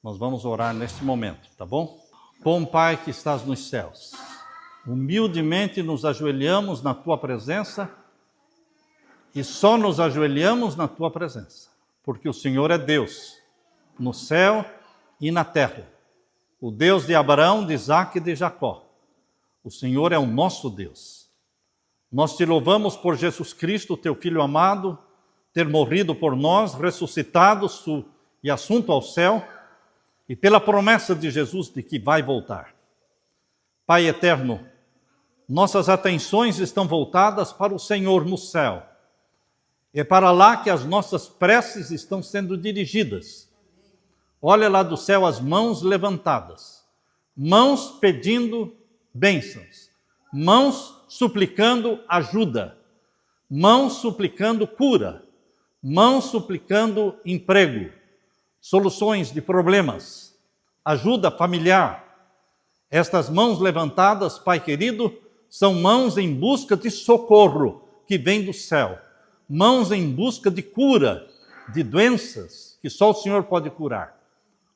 Nós vamos orar neste momento, tá bom? Bom Pai que estás nos céus, humildemente nos ajoelhamos na Tua presença e só nos ajoelhamos na Tua presença, porque o Senhor é Deus, no céu e na terra, o Deus de Abraão, de Isaque e de Jacó. O Senhor é o nosso Deus. Nós te louvamos por Jesus Cristo, Teu Filho amado, ter morrido por nós, ressuscitado e assunto ao céu, e pela promessa de Jesus de que vai voltar. Pai eterno, nossas atenções estão voltadas para o Senhor no céu. É para lá que as nossas preces estão sendo dirigidas. Olha lá do céu as mãos levantadas, mãos pedindo bênçãos, mãos suplicando ajuda, mãos suplicando cura, mãos suplicando emprego, soluções de problemas, ajuda familiar. Estas mãos levantadas, Pai querido, são mãos em busca de socorro que vem do céu, mãos em busca de cura de doenças que só o Senhor pode curar.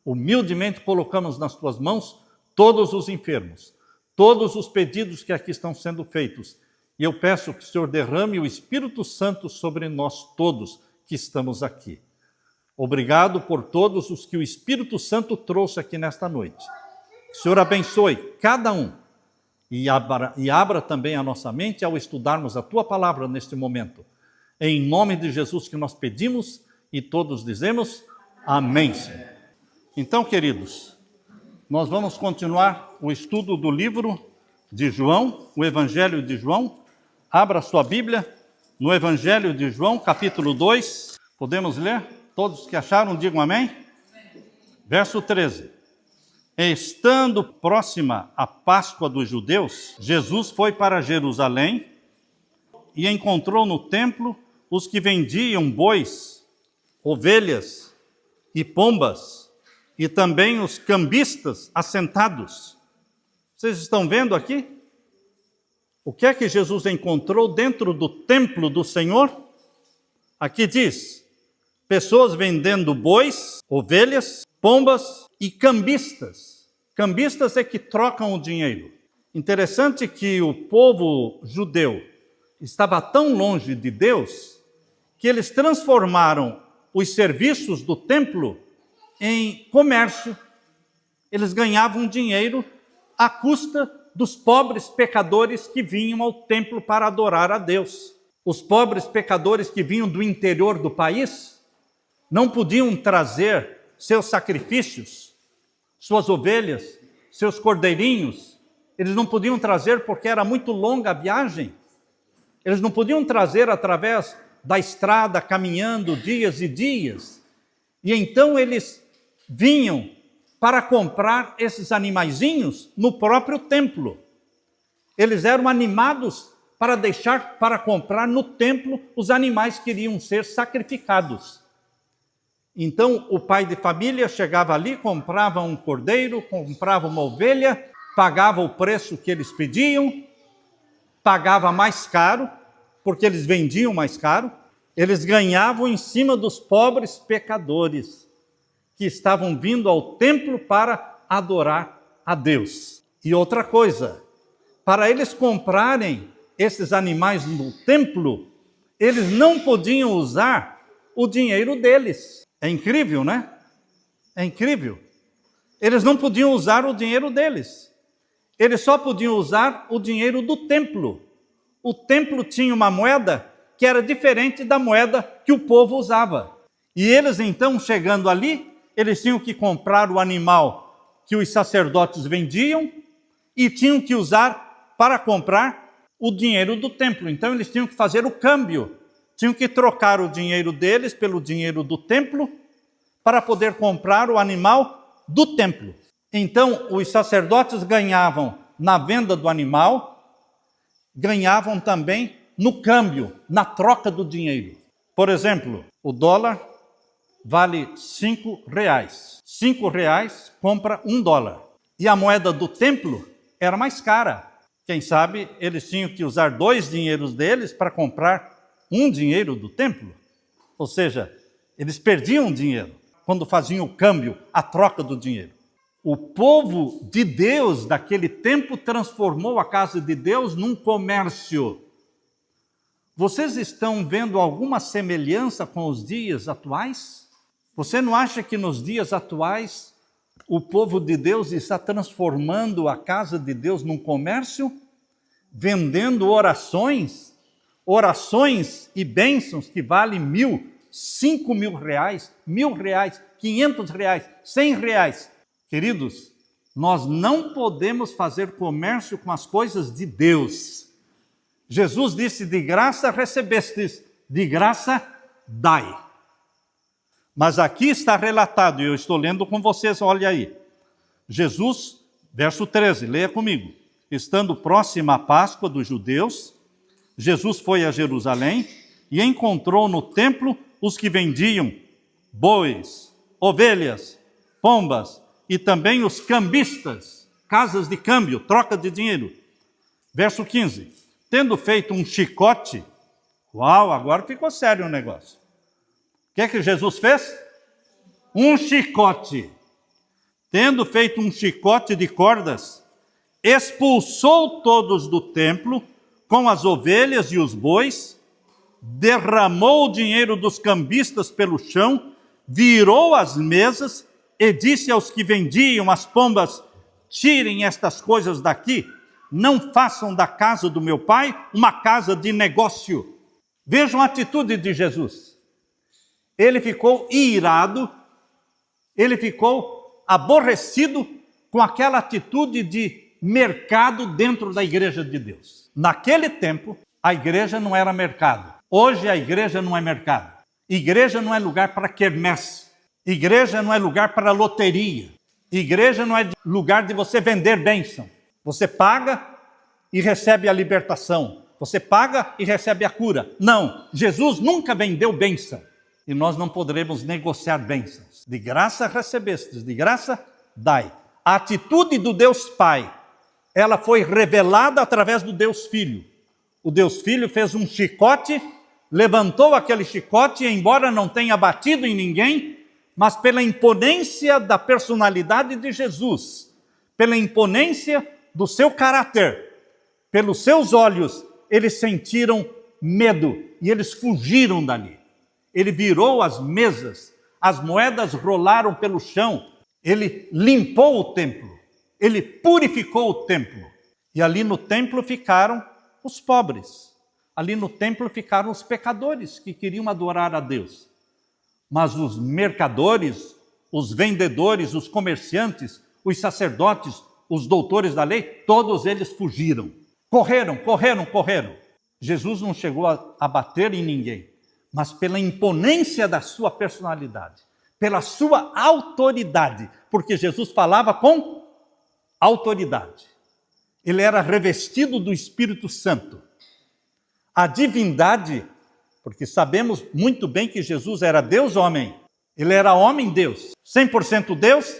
Humildemente colocamos nas Tuas mãos todos os enfermos, todos os pedidos que aqui estão sendo feitos. E eu peço que o Senhor derrame o Espírito Santo sobre nós todos que estamos aqui. Obrigado por todos os que o Espírito Santo trouxe aqui nesta noite. Que o Senhor abençoe cada um e abra também a nossa mente ao estudarmos a Tua palavra neste momento. Em nome de Jesus que nós pedimos e todos dizemos amém, Senhor. Então, queridos, nós vamos continuar o estudo do livro de João, o Evangelho de João. Abra sua Bíblia no Evangelho de João, capítulo 2. Podemos ler? Todos que acharam, digam amém. Verso 13. Estando próxima a Páscoa dos judeus, Jesus foi para Jerusalém e encontrou no templo os que vendiam bois, ovelhas e pombas, e também os cambistas assentados. Vocês estão vendo aqui? O que é que Jesus encontrou dentro do templo do Senhor? Aqui diz, pessoas vendendo bois, ovelhas, pombas e cambistas. Cambistas é que trocam o dinheiro. Interessante que o povo judeu estava tão longe de Deus que eles transformaram os serviços do templo em comércio. Eles ganhavam dinheiro à custa dos pobres pecadores que vinham ao templo para adorar a Deus. Os pobres pecadores que vinham do interior do país não podiam trazer seus sacrifícios, suas ovelhas, seus cordeirinhos. Eles não podiam trazer porque era muito longa a viagem. Eles não podiam trazer através da estrada, caminhando dias e dias. E então eles vinham para comprar esses animaizinhos no próprio templo. Eles eram animados para deixar para comprar no templo os animais que iriam ser sacrificados. Então o pai de família chegava ali, comprava um cordeiro, comprava uma ovelha, pagava o preço que eles pediam, pagava mais caro, porque eles vendiam mais caro, eles ganhavam em cima dos pobres pecadores que estavam vindo ao templo para adorar a Deus. E outra coisa, para eles comprarem esses animais no templo, eles não podiam usar o dinheiro deles. É incrível, né? É incrível. Eles não podiam usar o dinheiro deles. Eles só podiam usar o dinheiro do templo. O templo tinha uma moeda que era diferente da moeda que o povo usava. E eles então, chegando ali, eles tinham que comprar o animal que os sacerdotes vendiam e tinham que usar para comprar o dinheiro do templo. Então eles tinham que fazer o câmbio, tinham que trocar o dinheiro deles pelo dinheiro do templo para poder comprar o animal do templo. Então os sacerdotes ganhavam na venda do animal, ganhavam também no câmbio, na troca do dinheiro. Por exemplo, o dólar vale R$5. R$5 compra $1. E a moeda do templo era mais cara. Quem sabe eles tinham que usar 2 dinheiros deles para comprar um dinheiro do templo. Ou seja, eles perdiam dinheiro. quando faziam o câmbio, a troca do dinheiro. O povo de Deus daquele tempo transformou a casa de Deus num comércio. Vocês estão vendo alguma semelhança com os dias atuais? Você não acha que nos dias atuais o povo de Deus está transformando a casa de Deus num comércio? Vendendo orações e bênçãos que valem 1.000, 5.000 reais, 1.000 reais, 500 reais, 100 reais. Queridos, nós não podemos fazer comércio com as coisas de Deus. Jesus disse, de graça recebestes, de graça dai. Mas aqui está relatado, e eu estou lendo com vocês, olha aí. Jesus, verso 13, leia comigo. Estando próxima a Páscoa dos judeus, Jesus foi a Jerusalém e encontrou no templo os que vendiam bois, ovelhas, pombas e também os cambistas, casas de câmbio, troca de dinheiro. Verso 15. Tendo feito um chicote, uau, agora ficou sério o negócio. O que é que Jesus fez? Um chicote. Tendo feito um chicote de cordas, expulsou todos do templo com as ovelhas e os bois, derramou o dinheiro dos cambistas pelo chão, virou as mesas e disse aos que vendiam as pombas, tirem estas coisas daqui, não façam da casa do meu pai uma casa de negócio. Vejam a atitude de Jesus. Ele ficou irado, ele ficou aborrecido com aquela atitude de mercado dentro da igreja de Deus. Naquele tempo, a igreja não era mercado. Hoje a igreja não é mercado. Igreja não é lugar para quermesse. Igreja não é lugar para loteria. Igreja não é lugar de você vender bênção. Você paga e recebe a libertação. Você paga e recebe a cura. Não, Jesus nunca vendeu bênção. E nós não poderemos negociar bênçãos. De graça recebestes, de graça dai. A atitude do Deus Pai, ela foi revelada através do Deus Filho. O Deus Filho fez um chicote, levantou aquele chicote, e embora não tenha batido em ninguém, mas pela imponência da personalidade de Jesus, pela imponência do seu caráter, pelos seus olhos, eles sentiram medo e eles fugiram dali. Ele virou as mesas, as moedas rolaram pelo chão, ele limpou o templo, ele purificou o templo. E ali no templo ficaram os pobres, ali no templo ficaram os pecadores que queriam adorar a Deus. Mas os mercadores, os vendedores, os comerciantes, os sacerdotes, os doutores da lei, todos eles fugiram. Correram. Jesus não chegou a bater em ninguém, mas pela imponência da sua personalidade, pela sua autoridade, porque Jesus falava com autoridade. Ele era revestido do Espírito Santo. A divindade, porque sabemos muito bem que Jesus era Deus-homem. Ele era homem-Deus, 100% Deus,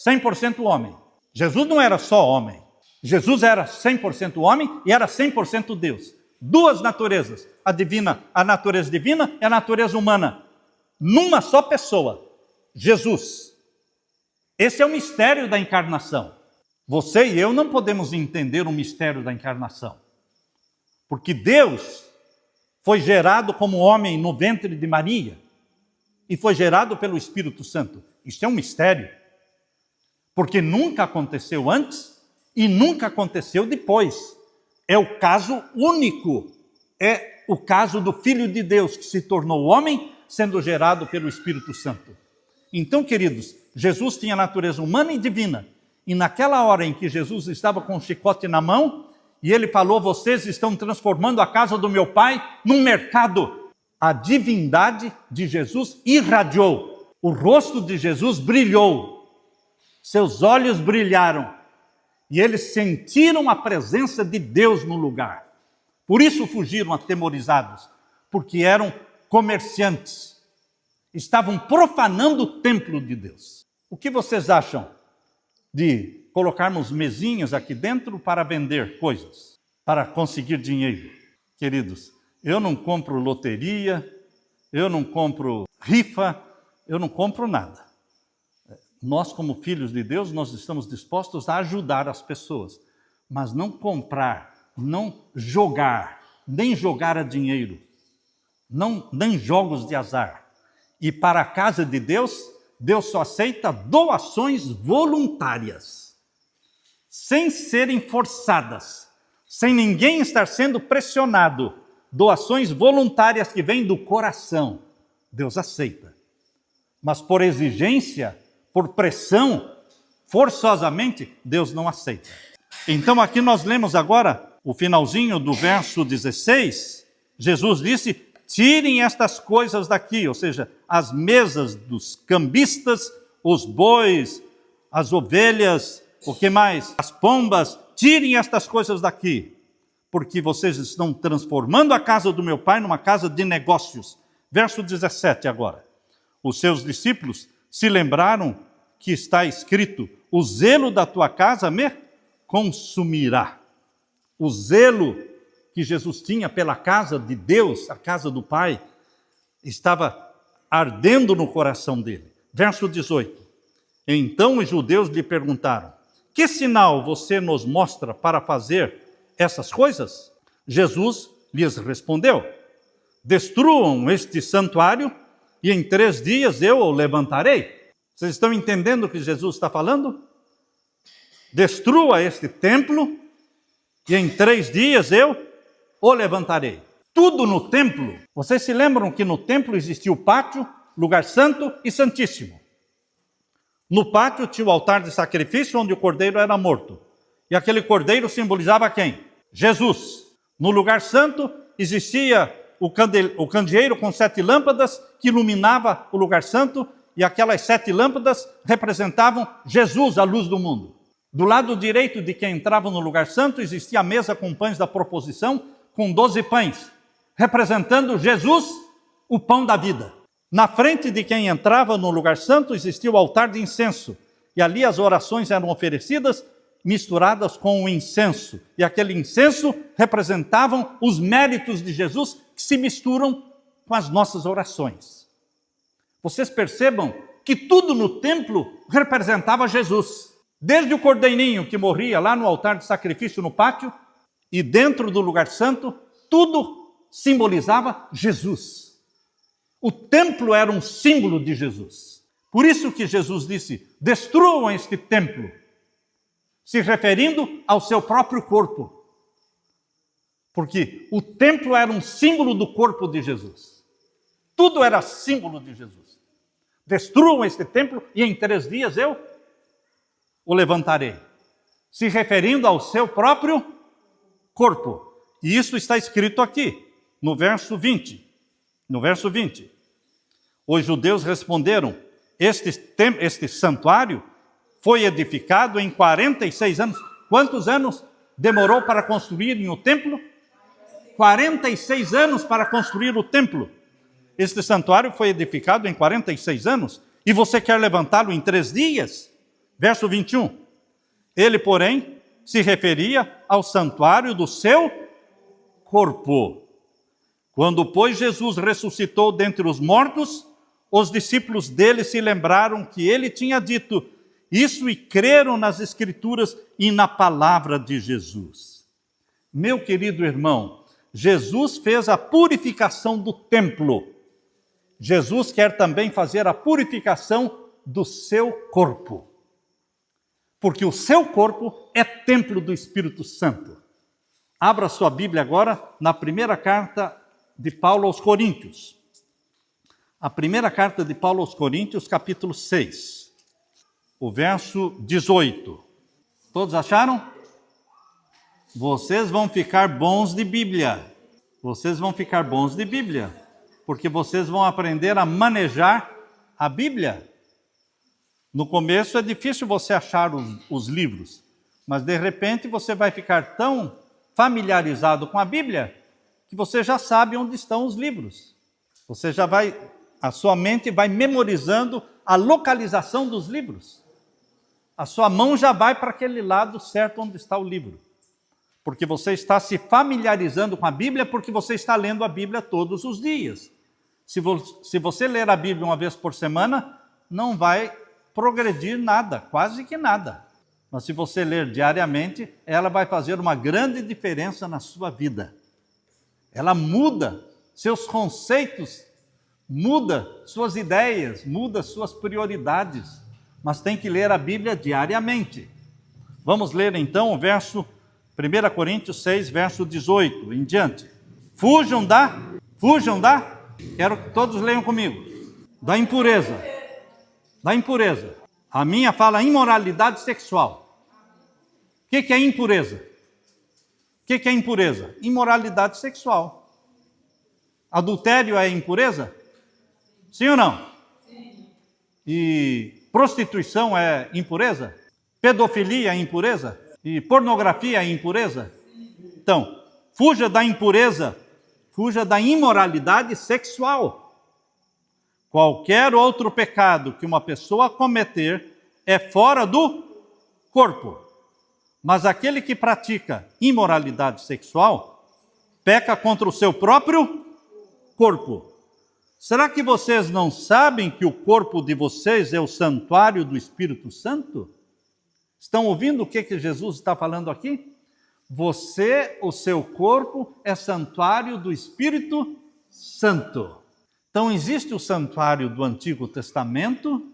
100% homem. Jesus não era só homem. Jesus era 100% homem e era 100% Deus. Duas naturezas, a natureza divina e a natureza humana, numa só pessoa, Jesus. Esse é o mistério da encarnação. Você e eu não podemos entender o mistério da encarnação, porque Deus foi gerado como homem no ventre de Maria e foi gerado pelo Espírito Santo. Isso é um mistério, porque nunca aconteceu antes e nunca aconteceu depois. É o caso único, é o caso do Filho de Deus que se tornou homem, sendo gerado pelo Espírito Santo. Então, queridos, Jesus tinha natureza humana e divina, e naquela hora em que Jesus estava com o chicote na mão, e ele falou, vocês estão transformando a casa do meu pai num mercado. A divindade de Jesus irradiou, o rosto de Jesus brilhou, seus olhos brilharam, e eles sentiram a presença de Deus no lugar. Por isso fugiram atemorizados, porque eram comerciantes, estavam profanando o templo de Deus. O que vocês acham de colocarmos mesinhas aqui dentro para vender coisas, para conseguir dinheiro? Queridos, eu não compro loteria, eu não compro rifa, eu não compro nada. Nós, como filhos de Deus, nós estamos dispostos a ajudar as pessoas, mas não comprar, não jogar, nem jogar a dinheiro, nem jogos de azar. E para a casa de Deus, Deus só aceita doações voluntárias, sem serem forçadas, sem ninguém estar sendo pressionado. Doações voluntárias que vêm do coração, Deus aceita. Mas por exigência, por pressão, forçosamente, Deus não aceita. Então aqui nós lemos agora o finalzinho do verso 16. Jesus disse: tirem estas coisas daqui, ou seja, as mesas dos cambistas, os bois, as ovelhas, o que mais? As pombas, tirem estas coisas daqui, porque vocês estão transformando a casa do meu pai numa casa de negócios. Verso 17 agora. Os seus discípulos se lembraram que está escrito: o zelo da tua casa me consumirá. O zelo que Jesus tinha pela casa de Deus, a casa do Pai, estava ardendo no coração dele. Verso 18. Então os judeus lhe perguntaram: que sinal você nos mostra para fazer essas coisas? Jesus lhes respondeu: destruam este santuário e em 3 dias eu o levantarei. Vocês estão entendendo o que Jesus está falando? Destrua este templo e em 3 dias eu o levantarei. Tudo no templo. Vocês se lembram que no templo existia o pátio, lugar santo e santíssimo. No pátio tinha o altar de sacrifício onde o cordeiro era morto. E aquele cordeiro simbolizava quem? Jesus. No lugar santo existia o candeeiro com 7 lâmpadas que iluminava o lugar santo, e aquelas 7 lâmpadas representavam Jesus, a luz do mundo. Do lado direito de quem entrava no lugar santo existia a mesa com pães da proposição, com 12 pães, representando Jesus, o pão da vida. Na frente de quem entrava no lugar santo existia o altar de incenso, e ali as orações eram oferecidas misturadas com o incenso, e aquele incenso representavam os méritos de Jesus que se misturam com as nossas orações. Vocês percebam que tudo no templo representava Jesus. Desde o cordeirinho que morria lá no altar de sacrifício no pátio, e dentro do lugar santo, tudo simbolizava Jesus. O templo era um símbolo de Jesus. Por isso que Jesus disse: destruam este templo, se referindo ao seu próprio corpo. Porque o templo era um símbolo do corpo de Jesus. Tudo era símbolo de Jesus. Destruam este templo e em 3 dias eu o levantarei. Se referindo ao seu próprio corpo. E isso está escrito aqui, no verso 20. No verso 20. Os judeus responderam: este santuário foi edificado em 46 anos. Quantos anos demorou para construírem o templo? 46 anos para construir o templo. Este santuário foi edificado em 46 anos e você quer levantá-lo em 3 dias? Verso 21. Ele, porém, se referia ao santuário do seu corpo. Quando, pois, Jesus ressuscitou dentre os mortos, os discípulos dele se lembraram que ele tinha dito isso e creram nas Escrituras e na palavra de Jesus. Meu querido irmão, Jesus fez a purificação do templo. Jesus quer também fazer a purificação do seu corpo. Porque o seu corpo é templo do Espírito Santo. Abra sua Bíblia agora na primeira carta de Paulo aos Coríntios. A primeira carta de Paulo aos Coríntios, capítulo 6, o verso 18. Todos acharam? Vocês vão ficar bons de Bíblia. Vocês vão ficar bons de Bíblia, porque vocês vão aprender a manejar a Bíblia. No começo é difícil você achar os livros, mas de repente você vai ficar tão familiarizado com a Bíblia que você já sabe onde estão os livros. A sua mente vai memorizando a localização dos livros. A sua mão já vai para aquele lado certo onde está o livro. Porque você está se familiarizando com a Bíblia, porque você está lendo a Bíblia todos os dias. Se você ler a Bíblia uma vez por semana, não vai progredir nada, quase que nada. Mas se você ler diariamente, ela vai fazer uma grande diferença na sua vida. Ela muda seus conceitos, muda suas ideias, muda suas prioridades. Mas tem que ler a Bíblia diariamente. Vamos ler então o verso 1 Coríntios 6, verso 18 em diante. Fujam da, quero que todos leiam comigo, da impureza. Da impureza. A minha fala imoralidade sexual. O que é impureza? O que é impureza? Imoralidade sexual. Adultério é impureza? Sim ou não? Sim. E prostituição é impureza? Pedofilia é impureza? E pornografia é impureza? Então, fuja da impureza, fuja da imoralidade sexual. Qualquer outro pecado que uma pessoa cometer é fora do corpo. Mas aquele que pratica imoralidade sexual peca contra o seu próprio corpo. Será que vocês não sabem que o corpo de vocês é o santuário do Espírito Santo? Estão ouvindo o que Jesus está falando aqui? Você, o seu corpo, é santuário do Espírito Santo. Então existe o santuário do Antigo Testamento,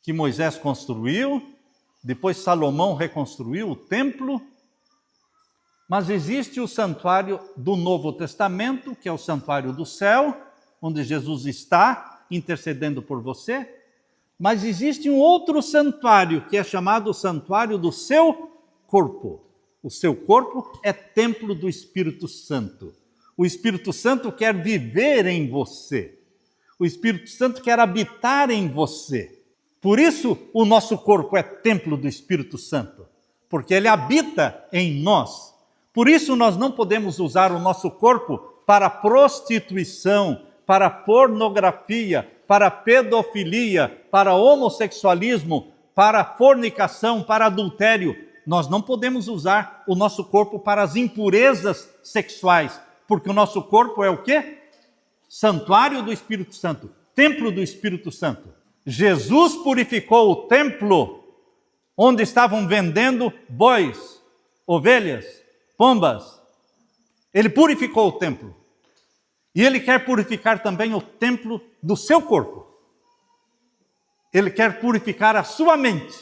que Moisés construiu, depois Salomão reconstruiu o templo, mas existe o santuário do Novo Testamento, que é o santuário do céu, onde Jesus está intercedendo por você, mas existe um outro santuário, que é chamado o santuário do seu corpo. O seu corpo é templo do Espírito Santo. O Espírito Santo quer viver em você. O Espírito Santo quer habitar em você. Por isso, o nosso corpo é templo do Espírito Santo, porque ele habita em nós. Por isso, nós não podemos usar o nosso corpo para prostituição, para pornografia, para pedofilia, para homossexualismo, para fornicação, para adultério. Nós não podemos usar o nosso corpo para as impurezas sexuais, porque o nosso corpo é o quê? Santuário do Espírito Santo, templo do Espírito Santo. Jesus purificou o templo onde estavam vendendo bois, ovelhas, pombas. Ele purificou o templo. E ele quer purificar também o templo do seu corpo. Ele quer purificar a sua mente,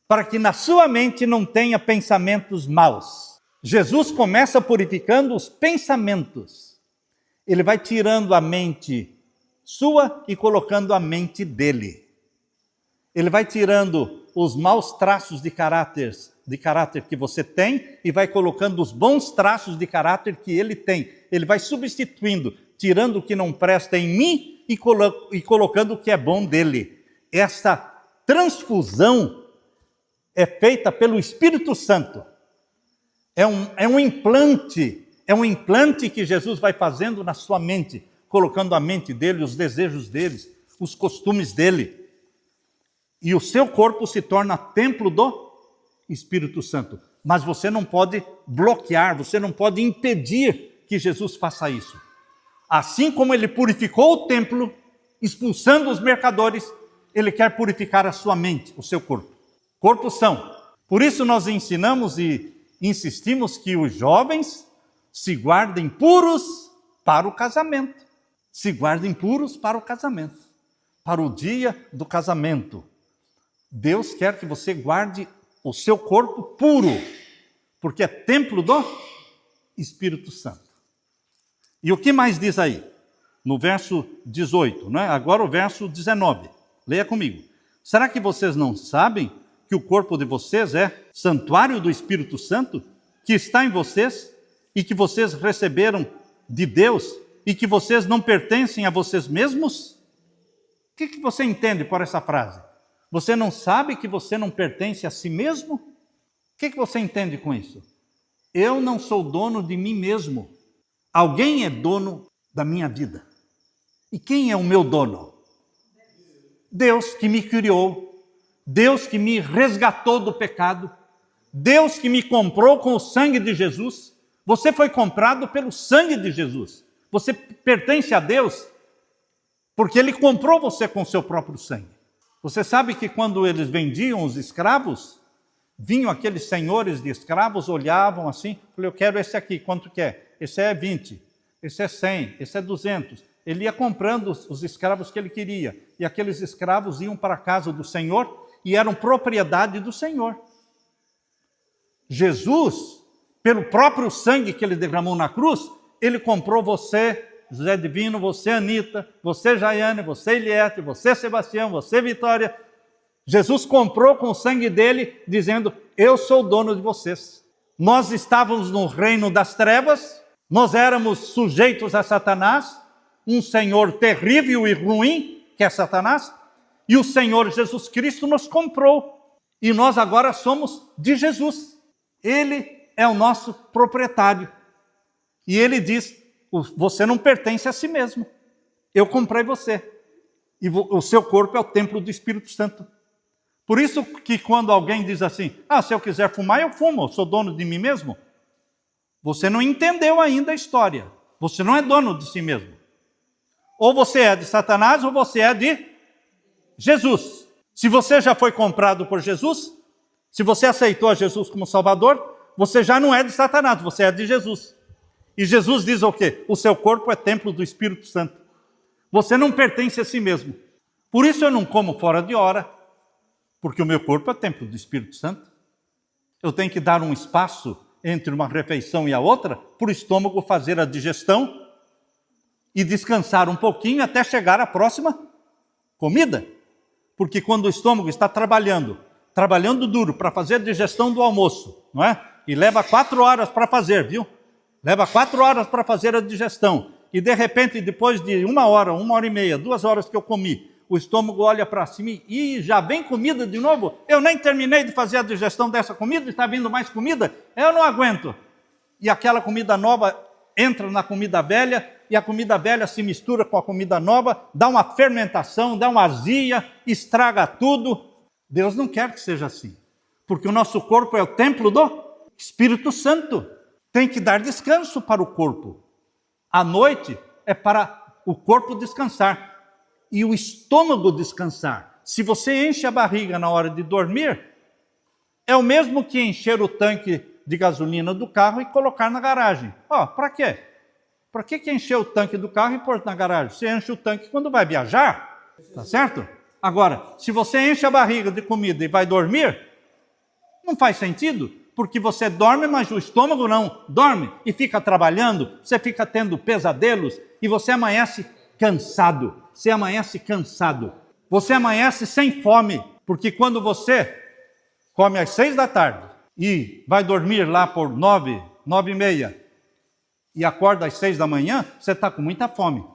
para que na sua mente não tenha pensamentos maus. Jesus começa purificando os pensamentos. Ele vai tirando a mente sua e colocando a mente dele. Ele vai tirando os maus traços de caráter que você tem e vai colocando os bons traços de caráter que ele tem. Ele vai substituindo, tirando o que não presta em mim e colocando o que é bom dele. Essa transfusão é feita pelo Espírito Santo. É um implante que Jesus vai fazendo na sua mente, colocando a mente dele, os desejos deles, os costumes dele. E o seu corpo se torna templo do Espírito Santo. Mas você não pode bloquear, você não pode impedir que Jesus faça isso. Assim como ele purificou o templo, expulsando os mercadores, ele quer purificar a sua mente, o seu corpo. Corpos são. Por isso nós ensinamos e insistimos que os jovens se guardem puros para o casamento. Se guardem puros para o casamento, para o dia do casamento. Deus quer que você guarde o seu corpo puro, porque é templo do Espírito Santo. E o que mais diz aí? No verso 18, né? Agora o verso 19. Leia comigo. Será que vocês não sabem que o corpo de vocês é santuário do Espírito Santo, que está em vocês e que vocês receberam de Deus e que vocês não pertencem a vocês mesmos? O que você entende por essa frase? Você não sabe que você não pertence a si mesmo? O que você entende com isso? Eu não sou dono de mim mesmo. Alguém é dono da minha vida. E quem é o meu dono? Deus que me criou, Deus que me resgatou do pecado, Deus que me comprou com o sangue de Jesus. Você foi comprado pelo sangue de Jesus. Você pertence a Deus porque Ele comprou você com o seu próprio sangue. Você sabe que quando eles vendiam os escravos, vinham aqueles senhores de escravos, olhavam assim, falei, eu quero esse aqui, quanto que é? Esse é 20, esse é 100, esse é 200. Ele ia comprando os escravos que ele queria, e aqueles escravos iam para a casa do Senhor e eram propriedade do Senhor. Jesus, pelo próprio sangue que ele derramou na cruz, ele comprou você, José Divino, você, Anita, você, Jaiane, você, Eliette, você, Sebastião, você, Vitória. Jesus comprou com o sangue dele, dizendo, eu sou o dono de vocês. Nós estávamos no reino das trevas, nós éramos sujeitos a Satanás, um senhor terrível e ruim, que é Satanás, e o Senhor Jesus Cristo nos comprou. E nós agora somos de Jesus. Ele é o nosso proprietário. E ele diz, você não pertence a si mesmo. Eu comprei você. E o seu corpo é o templo do Espírito Santo. Por isso que quando alguém diz assim, se eu quiser fumar, eu fumo, eu sou dono de mim mesmo. Você não entendeu ainda a história. Você não é dono de si mesmo. Ou você é de Satanás, ou você é de Jesus. Se você já foi comprado por Jesus, se você aceitou a Jesus como Salvador, você já não é de Satanás, você é de Jesus. E Jesus diz o quê? O seu corpo é templo do Espírito Santo. Você não pertence a si mesmo. Por isso eu não como fora de hora, porque o meu corpo é templo do Espírito Santo. Eu tenho que dar um espaço entre uma refeição e a outra, para o estômago fazer a digestão e descansar um pouquinho até chegar à próxima comida. Porque quando o estômago está trabalhando duro para fazer a digestão do almoço, não é? E leva 4 horas para fazer, viu? Leva 4 horas para fazer a digestão. E de repente, depois de 1 hora, 1h30, 2 horas que eu comi, o estômago olha para cima e já vem comida de novo? Eu nem terminei de fazer a digestão dessa comida, está vindo mais comida? Eu não aguento. E aquela comida nova entra na comida velha, e a comida velha se mistura com a comida nova, dá uma fermentação, dá uma azia, estraga tudo. Deus não quer que seja assim, porque o nosso corpo é o templo do Espírito Santo. Tem que dar descanso para o corpo. A noite é para o corpo descansar e o estômago descansar. Se você enche a barriga na hora de dormir, é o mesmo que encher o tanque de gasolina do carro e colocar na garagem. Para quê? Para que encher o tanque do carro e pôr na garagem? Você enche o tanque quando vai viajar, tá certo? Agora, se você enche a barriga de comida e vai dormir, não faz sentido, porque você dorme, mas o estômago não dorme e fica trabalhando, você fica tendo pesadelos e você amanhece cansado. Você amanhece cansado. Você amanhece sem fome, porque quando você come às 6 da tarde e vai dormir lá por 9, 9h30 e acorda às 6 da manhã, você está com muita fome.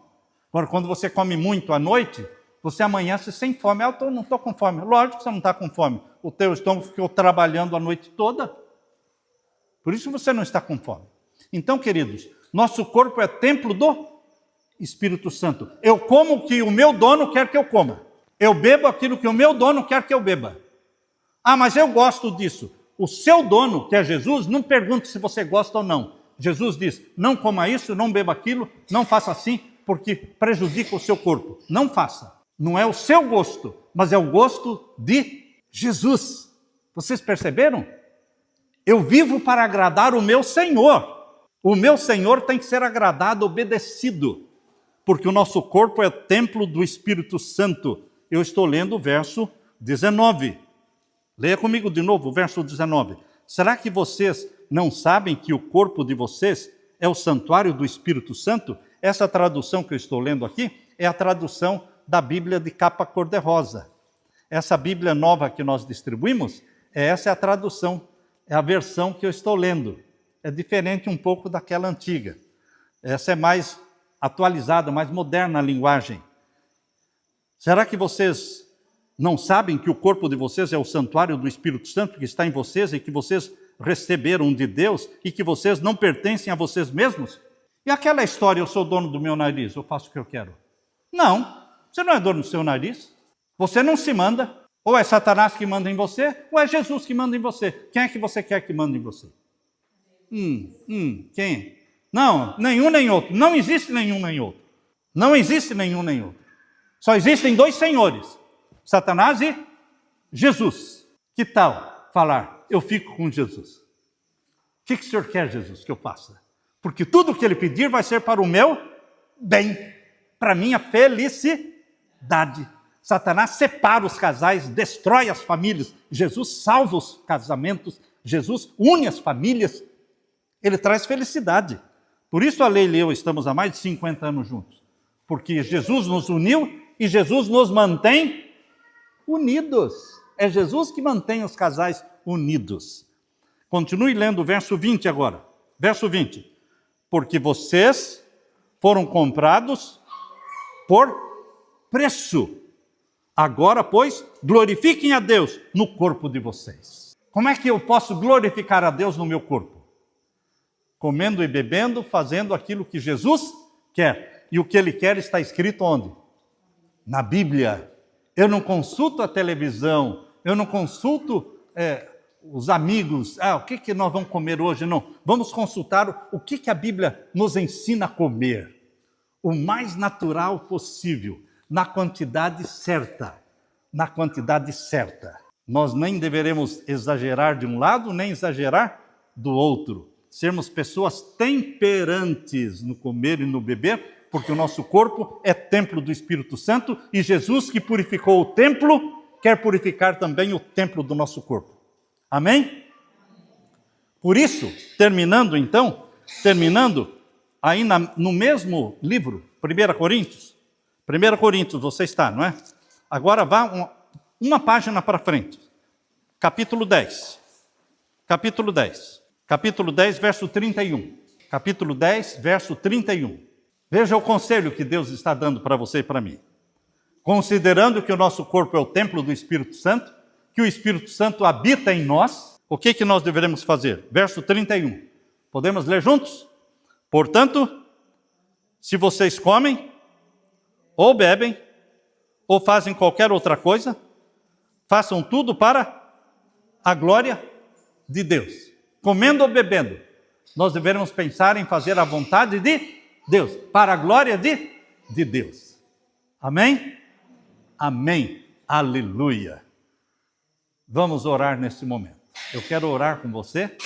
Agora, quando você come muito à noite, você amanhece sem fome. Eu não estou com fome. Lógico que você não está com fome. O teu estômago ficou trabalhando a noite toda. Por isso você não está com fome. Então, queridos, nosso corpo é templo do Espírito Santo. Eu como o que o meu dono quer que eu coma. Eu bebo aquilo que o meu dono quer que eu beba. Mas eu gosto disso. O seu dono, que é Jesus, não pergunta se você gosta ou não. Jesus diz, não coma isso, não beba aquilo, não faça assim, porque prejudica o seu corpo. Não faça. Não é o seu gosto, mas é o gosto de Jesus. Vocês perceberam? Eu vivo para agradar o meu Senhor. O meu Senhor tem que ser agradado, obedecido, porque o nosso corpo é templo do Espírito Santo. Eu estou lendo o verso 19. Leia comigo de novo o verso 19. Será que vocês não sabem que o corpo de vocês é o santuário do Espírito Santo? Essa tradução que eu estou lendo aqui é a tradução da Bíblia de capa cor-de-rosa. Essa Bíblia nova que nós distribuímos, essa é a tradução, é a versão que eu estou lendo. É diferente um pouco daquela antiga. Essa é mais atualizada, mais moderna a linguagem. Será que vocês não sabem que o corpo de vocês é o santuário do Espírito Santo que está em vocês e que vocês receberam de Deus e que vocês não pertencem a vocês mesmos? E aquela história, eu sou dono do meu nariz, eu faço o que eu quero. Não, você não é dono do seu nariz. Você não se manda. Ou é Satanás que manda em você, ou é Jesus que manda em você. Quem é que você quer que mande em você? Quem? Não, nenhum nem outro. Não existe nenhum nem outro. Não existe nenhum nem outro. Só existem 2 senhores. Satanás e Jesus. Que tal falar, eu fico com Jesus? O que o Senhor quer, Jesus, que eu faça? Porque tudo o que Ele pedir vai ser para o meu bem, para a minha felicidade. Satanás separa os casais, destrói as famílias. Jesus salva os casamentos, Jesus une as famílias. Ele traz felicidade. Por isso a Leila e eu estamos há mais de 50 anos juntos. Porque Jesus nos uniu e Jesus nos mantém unidos. É Jesus que mantém os casais unidos. Continue lendo o verso 20 agora. Verso 20. Porque vocês foram comprados por preço. Agora, pois, glorifiquem a Deus no corpo de vocês. Como é que eu posso glorificar a Deus no meu corpo? Comendo e bebendo, fazendo aquilo que Jesus quer. E o que Ele quer está escrito onde? Na Bíblia. Eu não consulto a televisão, eu não consulto os amigos. O que nós vamos comer hoje? Não. Vamos consultar o que a Bíblia nos ensina a comer. O mais natural possível. Na quantidade certa. Na quantidade certa. Nós nem deveremos exagerar de um lado, nem exagerar do outro. Sermos pessoas temperantes no comer e no beber, porque o nosso corpo é templo do Espírito Santo e Jesus, que purificou o templo, quer purificar também o templo do nosso corpo. Amém? Por isso, terminando, aí no mesmo livro, 1 Coríntios, você está, não é? Agora vá uma página para frente. Capítulo 10. Capítulo 10, verso 31. Capítulo 10, verso 31. Veja o conselho que Deus está dando para você e para mim. Considerando que o nosso corpo é o templo do Espírito Santo, que o Espírito Santo habita em nós, o que nós devemos fazer? Verso 31. Podemos ler juntos? Portanto, se vocês comem, ou bebem, ou fazem qualquer outra coisa, façam tudo para a glória de Deus. Comendo ou bebendo, nós devemos pensar em fazer a vontade de Deus, para a glória de Deus. Amém? Amém. Aleluia. Vamos orar nesse momento. Eu quero orar com você,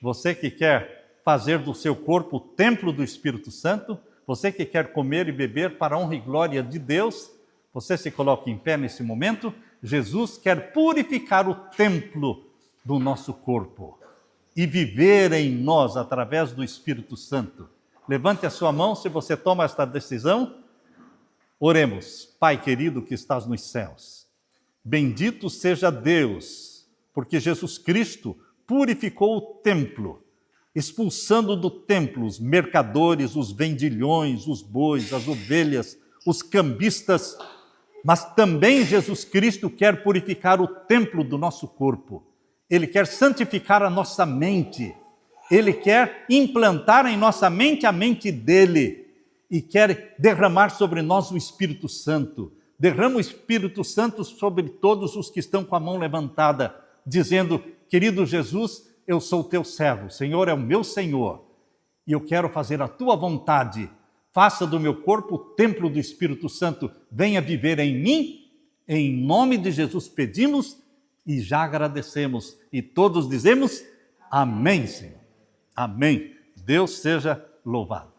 você que quer fazer do seu corpo o templo do Espírito Santo, você que quer comer e beber para a honra e glória de Deus, você se coloque em pé nesse momento. Jesus quer purificar o templo do nosso corpo e viver em nós através do Espírito Santo. Levante a sua mão se você toma esta decisão. Oremos. Pai querido que estás nos céus, bendito seja Deus, porque Jesus Cristo purificou o templo, expulsando do templo os mercadores, os vendilhões, os bois, as ovelhas, os cambistas, mas também Jesus Cristo quer purificar o templo do nosso corpo. Ele quer santificar a nossa mente. Ele quer implantar em nossa mente a mente dele e quer derramar sobre nós o Espírito Santo. Derrama o Espírito Santo sobre todos os que estão com a mão levantada, dizendo, querido Jesus, eu sou teu servo, o Senhor é o meu Senhor, e eu quero fazer a tua vontade. Faça do meu corpo o templo do Espírito Santo, venha viver em mim, em nome de Jesus pedimos e já agradecemos. E todos dizemos, amém, Senhor. Amém. Deus seja louvado.